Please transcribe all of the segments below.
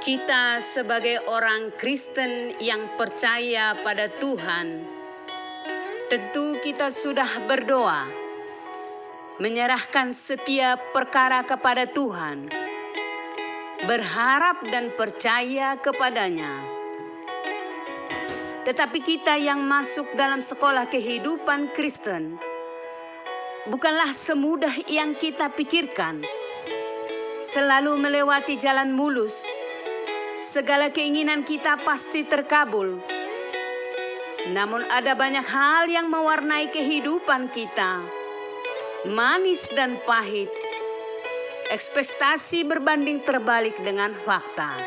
Kita sebagai orang Kristen yang percaya pada Tuhan, tentu kita sudah berdoa, menyerahkan setiap perkara kepada Tuhan, berharap dan percaya kepadanya. Tetapi kita yang masuk dalam sekolah kehidupan Kristen, bukanlah semudah yang kita pikirkan. Selalu melewati jalan mulus, segala keinginan kita pasti terkabul. Namun ada banyak hal yang mewarnai kehidupan kita. Manis dan pahit. Ekspektasi berbanding terbalik dengan fakta.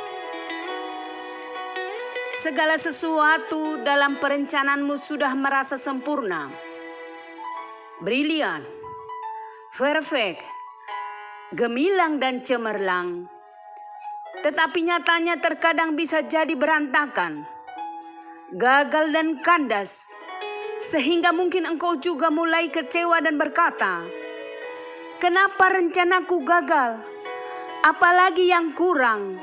Segala sesuatu dalam perencanaanmu sudah merasa sempurna, brilian, perfect, gemilang dan cemerlang. Tetapi nyatanya terkadang bisa jadi berantakan, gagal dan kandas, sehingga mungkin engkau juga mulai kecewa dan berkata, "Kenapa rencanaku gagal? Apalagi yang kurang?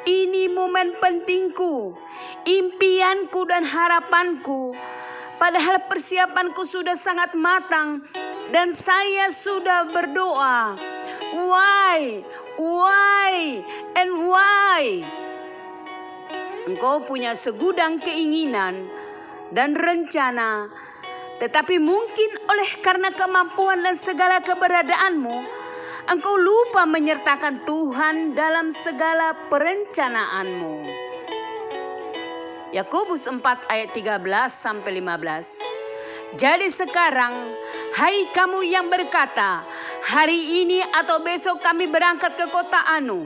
Ini momen pentingku, impianku dan harapanku. Padahal persiapanku sudah sangat matang dan saya sudah berdoa. Why? And why?" Engkau punya segudang keinginan dan rencana, tetapi mungkin oleh karena kemampuan dan segala keberadaanmu, engkau lupa menyertakan Tuhan dalam segala perencanaanmu. Yakobus 4 ayat 13-15. Jadi sekarang, hai kamu yang berkata, "Hari ini atau besok kami berangkat ke kota Anu,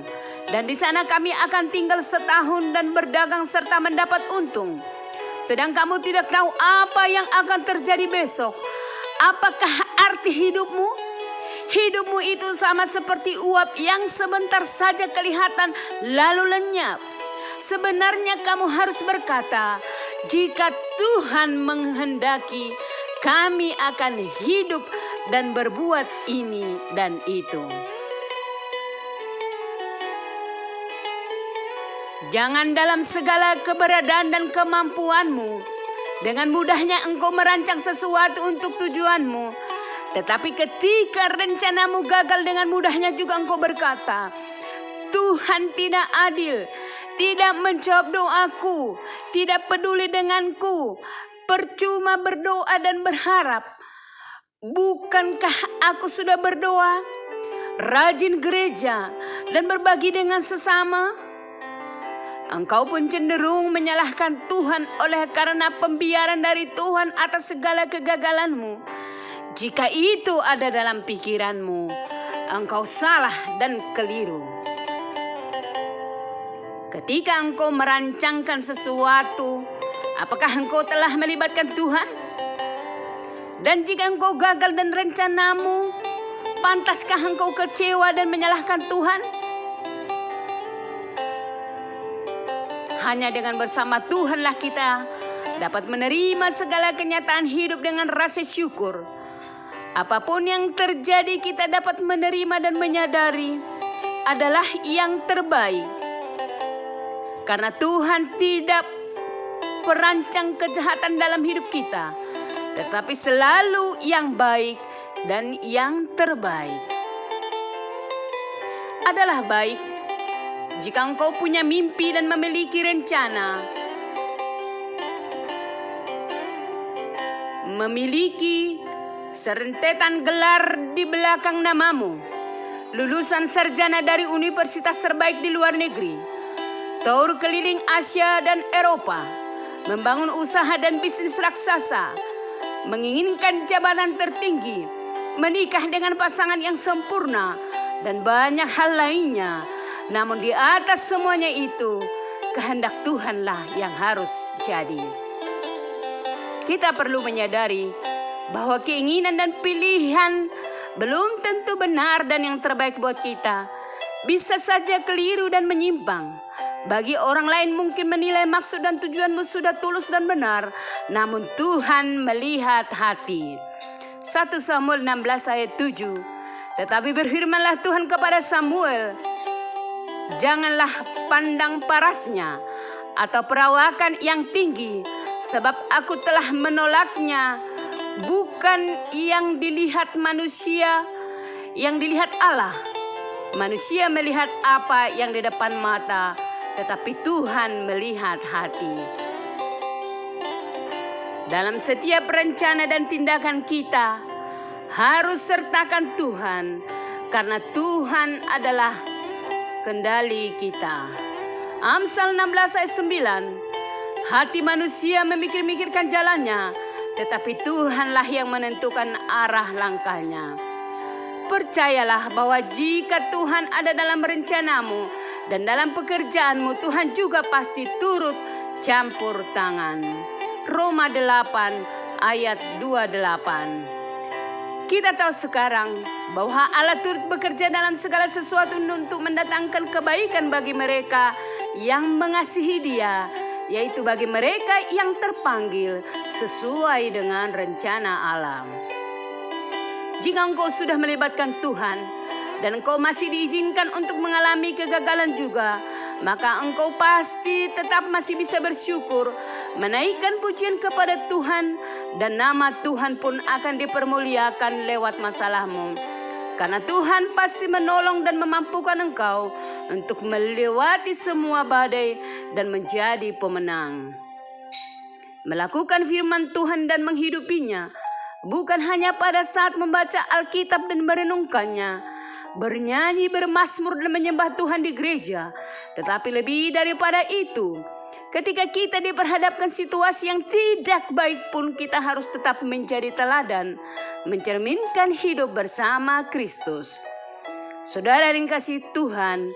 dan di sana kami akan tinggal setahun dan berdagang serta mendapat untung." Sedang kamu tidak tahu apa yang akan terjadi besok. Apakah arti hidupmu? Hidupmu itu sama seperti uap yang sebentar saja kelihatan lalu lenyap. Sebenarnya kamu harus berkata, "Jika Tuhan menghendaki, kami akan hidup dan berbuat ini dan itu." Jangan dalam segala keberadaan dan kemampuanmu dengan mudahnya engkau merancang sesuatu untuk tujuanmu. Tetapi ketika rencanamu gagal, dengan mudahnya juga engkau berkata, "Tuhan tidak adil, tidak menjawab doaku, tidak peduli denganku, percuma berdoa dan berharap. Bukankah aku sudah berdoa, rajin gereja, dan berbagi dengan sesama?" Engkau pun cenderung menyalahkan Tuhan oleh karena pembiaran dari Tuhan atas segala kegagalanmu. Jika itu ada dalam pikiranmu, engkau salah dan keliru. Ketika engkau merancangkan sesuatu, apakah engkau telah melibatkan Tuhan? Dan jika engkau gagal dan rencanamu, pantaskah engkau kecewa dan menyalahkan Tuhan? Hanya dengan bersama Tuhanlah kita dapat menerima segala kenyataan hidup dengan rasa syukur. Apapun yang terjadi, kita dapat menerima dan menyadari adalah yang terbaik. Karena Tuhan tidak perancang kejahatan dalam hidup kita, tetapi selalu yang baik dan yang terbaik. Adalah baik jika engkau punya mimpi dan memiliki rencana, memiliki serentetan gelar di belakang namamu, lulusan sarjana dari universitas terbaik di luar negeri, tour keliling Asia dan Eropa, membangun usaha dan bisnis raksasa, menginginkan jabatan tertinggi, menikah dengan pasangan yang sempurna, dan banyak hal lainnya. Namun di atas semuanya itu, kehendak Tuhanlah yang harus jadi. Kita perlu menyadari bahwa keinginan dan pilihan belum tentu benar dan yang terbaik buat kita. Bisa saja keliru dan menyimpang. Bagi orang lain mungkin menilai maksud dan tujuanmu sudah tulus dan benar, namun Tuhan melihat hati. 1 Samuel 16 ayat 7. Tetapi berfirmanlah Tuhan kepada Samuel, Janganlah pandang parasnya atau perawakan yang tinggi, sebab aku telah menolaknya. Bukan yang dilihat manusia, yang dilihat Allah. Manusia melihat apa yang di depan mata, tetapi Tuhan melihat hati. Dalam setiap rencana dan tindakan kita harus sertakan Tuhan, karena Tuhan adalah kendali kita. Amsal 16 ayat 9. Hati manusia memikir-mikirkan jalannya, tetapi Tuhanlah yang menentukan arah langkahnya. Percayalah bahwa jika Tuhan ada dalam rencanamu dan dalam pekerjaanmu, Tuhan juga pasti turut campur tangan. Roma 8 ayat 28. Kita tahu sekarang bahwa Allah turut bekerja dalam segala sesuatu untuk mendatangkan kebaikan bagi mereka yang mengasihi Dia, yaitu bagi mereka yang terpanggil sesuai dengan rencana Allah. Jika engkau sudah melibatkan Tuhan dan engkau masih diizinkan untuk mengalami kegagalan juga, maka engkau pasti tetap masih bisa bersyukur, menaikkan pujian kepada Tuhan, dan nama Tuhan pun akan dipermuliakan lewat masalahmu. Karena Tuhan pasti menolong dan memampukan engkau untuk melewati semua badai dan menjadi pemenang. Melakukan firman Tuhan dan menghidupinya bukan hanya pada saat membaca Alkitab dan merenungkannya, bernyanyi, bermazmur dan menyembah Tuhan di gereja, tetapi lebih daripada itu, ketika kita diperhadapkan situasi yang tidak baik pun, kita harus tetap menjadi teladan, mencerminkan hidup bersama Kristus. Saudara yang kasih Tuhan,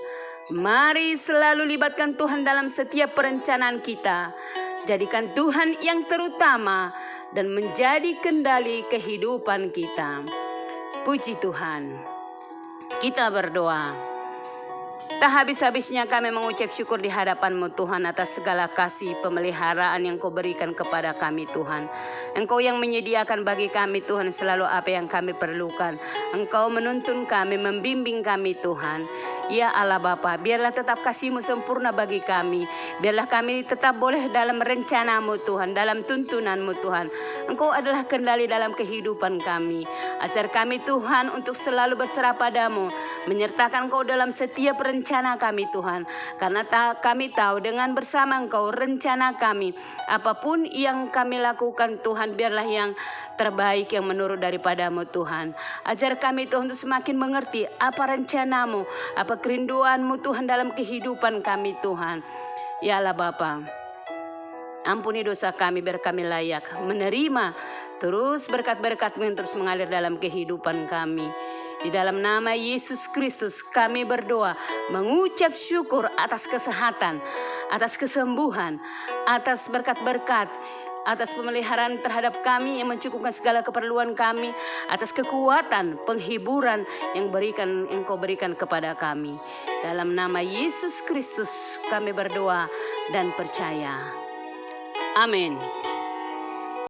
mari selalu libatkan Tuhan dalam setiap perencanaan kita. Jadikan Tuhan yang terutama dan menjadi kendali kehidupan kita. Puji Tuhan. Kita berdoa. Tak habis-habisnya kami mengucap syukur di hadapan-Mu Tuhan atas segala kasih pemeliharaan yang Kau berikan kepada kami Tuhan. Engkau yang menyediakan bagi kami Tuhan selalu apa yang kami perlukan. Engkau menuntun kami, membimbing kami Tuhan. Ya Allah Bapa, biarlah tetap kasih-Mu sempurna bagi kami. Biarlah kami tetap boleh dalam rencana-Mu Tuhan, dalam tuntunan-Mu Tuhan. Engkau adalah kendali dalam kehidupan kami. Ajar kami Tuhan untuk selalu berserah pada-Mu, menyertakan Engkau dalam setiap rencana kami Tuhan. Karena kami tahu dengan bersama Engkau rencana kami, apapun yang kami lakukan Tuhan, biarlah yang terbaik yang menurut daripada-Mu Tuhan. Ajar kami Tuhan untuk semakin mengerti apa rencana-Mu, apa kerinduan-Mu Tuhan dalam kehidupan kami Tuhan. Ya Allah Bapa, ampuni dosa kami biar kami layak menerima terus berkat-berkat-Mu yang terus mengalir dalam kehidupan kami. Di dalam nama Yesus Kristus kami berdoa, mengucap syukur atas kesehatan, atas kesembuhan, atas berkat-berkat, atas pemeliharaan terhadap kami yang mencukupkan segala keperluan kami, atas kekuatan, penghiburan yang Engkau berikan kepada kami. Dalam nama Yesus Kristus kami berdoa dan percaya. Amin.